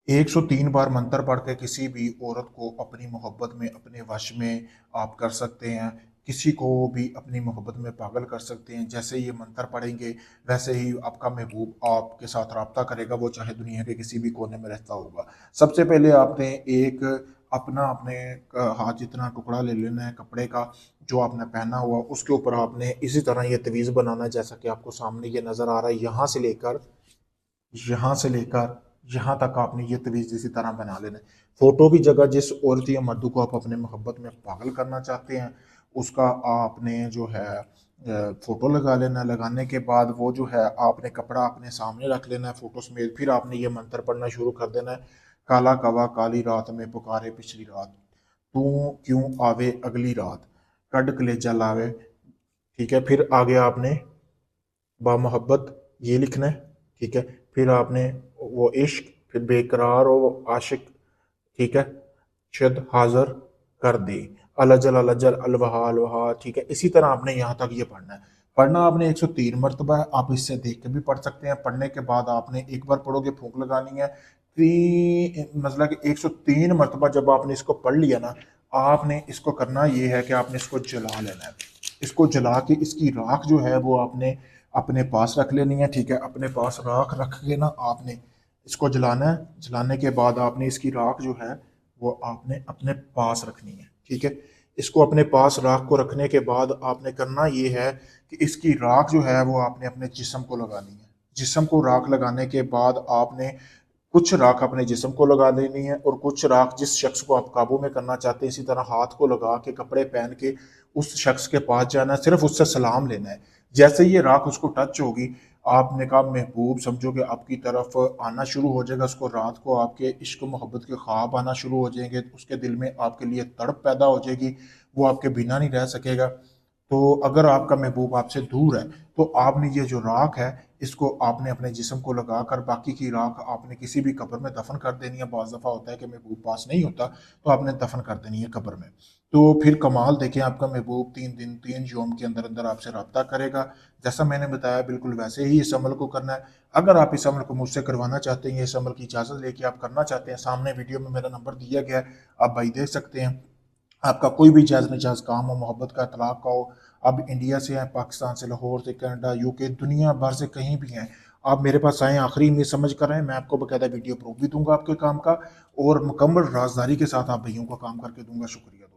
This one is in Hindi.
103 बार मंत्र पढ़ के किसी भी औरत को अपनी मोहब्बत में अपने वश में आप कर सकते हैं। किसी को भी अपनी मोहब्बत में पागल कर सकते हैं। जैसे ये मंत्र पढ़ेंगे वैसे ही आपका महबूब आपके साथ रब्ता करेगा, वो चाहे दुनिया के किसी भी कोने में रहता होगा। सबसे पहले आपने एक अपने हाथ जितना टुकड़ा ले लेना है कपड़े का, जो आपने पहना हुआ उसके ऊपर आपने इसी तरह ये तवीज़ बनाना है जैसा कि आपको सामने ये नज़र आ रहा है। यहाँ से लेकर यहाँ तक आपने ये तवीज़ इसी तरह बना लेना है। फ़ोटो की जगह जिस औरत या मर्द को आप अपने मोहब्बत में पागल करना चाहते हैं उसका आपने जो है फ़ोटो लगा लेना है। लगाने के बाद वो जो है आपने कपड़ा अपने सामने रख लेना है फ़ोटो समेत। फिर आपने ये मंत्र पढ़ना शुरू कर देना है। काला कवा काली रात में पुकारे पिछली रात, तू क्यों आवे अगली रात, कड कलेजा लावे। ठीक है, फिर आगे आपने बामोहब्बत ये लिखना है। ठीक है, फिर आपने वो इश्क, फिर बेकरार और आशिक। ठीक है, शद हाज़र कर दे, अलजल अलजल अलवहा अलवहा। ठीक है, इसी तरह आपने यहाँ तक ये पढ़ना है। पढ़ना आपने 103 मरतबा है। आप इससे देख के भी पढ़ सकते हैं। पढ़ने के बाद आपने एक बार पढ़ोगे फूंक लगानी है। मतलब कि 103 मरतबा जब आपने इसको पढ़ लिया ना, आपने इसको करना ये है कि आपने इसको जला लेना है। इसको जला के इसकी राख जो है वो आपने अपने पास रख लेनी है। ठीक है, अपने पास राख रख के ना आपने इसको जलाना है। जलाने के बाद आपने इसकी राख जो है वो आपने अपने पास रखनी है। ठीक है, इसको अपने पास राख को रखने के बाद आपने करना ये है कि इसकी राख जो है वो आपने अपने जिस्म को लगानी है। जिस्म को राख लगाने के बाद आपने कुछ राख अपने जिस्म को लगा लेनी है और कुछ राख जिस शख्स को आप काबू में करना चाहते हैं इसी तरह हाथ को लगा के कपड़े पहन के उस शख्स के पास जाना है। सिर्फ उससे सलाम लेना है। जैसे ये राख उसको टच होगी, आपने कहा महबूब समझो कि आपकी तरफ आना शुरू हो जाएगा। उसको रात को आपके इश्क मोहब्बत के ख्वाब आना शुरू हो जाएंगे। उसके दिल में आपके लिए तड़प पैदा हो जाएगी। वो आपके बिना नहीं रह सकेगा। तो अगर आपका महबूब आपसे दूर है तो आपने ये जो राख है इसको आपने अपने जिस्म को लगाकर बाकी की राख आपने किसी भी कब्र में दफन कर देनी है। बाज़ दफ़ा होता है कि महबूब पास नहीं होता तो आपने दफन कर देनी है कब्र में। तो फिर कमाल देखें, आपका महबूब 3 दिन 3 यौम के अंदर अंदर आपसे रब्ता करेगा। जैसा मैंने बताया बिल्कुल वैसे ही इस अमल को करना है। अगर आप इस अमल को मुझसे करवाना चाहते हैं, इस अमल की इजाज़त लेके आप करना चाहते हैं, सामने वीडियो में मेरा नंबर दिया गया है, आप भाई देख सकते हैं। आपका कोई भी जायज़ नाजायज़ काम हो, मोहब्बत का, तलाक का हो, आप इंडिया से हैं, पाकिस्तान से, लाहौर से, कनाडा, यूके, दुनिया भर से कहीं भी हैं, आप मेरे पास आएँ, आखिरी में समझ कर आएँ। मैं आपको बाकायदा वीडियो प्रूफ भी दूंगा आपके काम का और मुकम्मल राजदारी के साथ आप भैयों का काम करके दूंगा। शुक्रिया।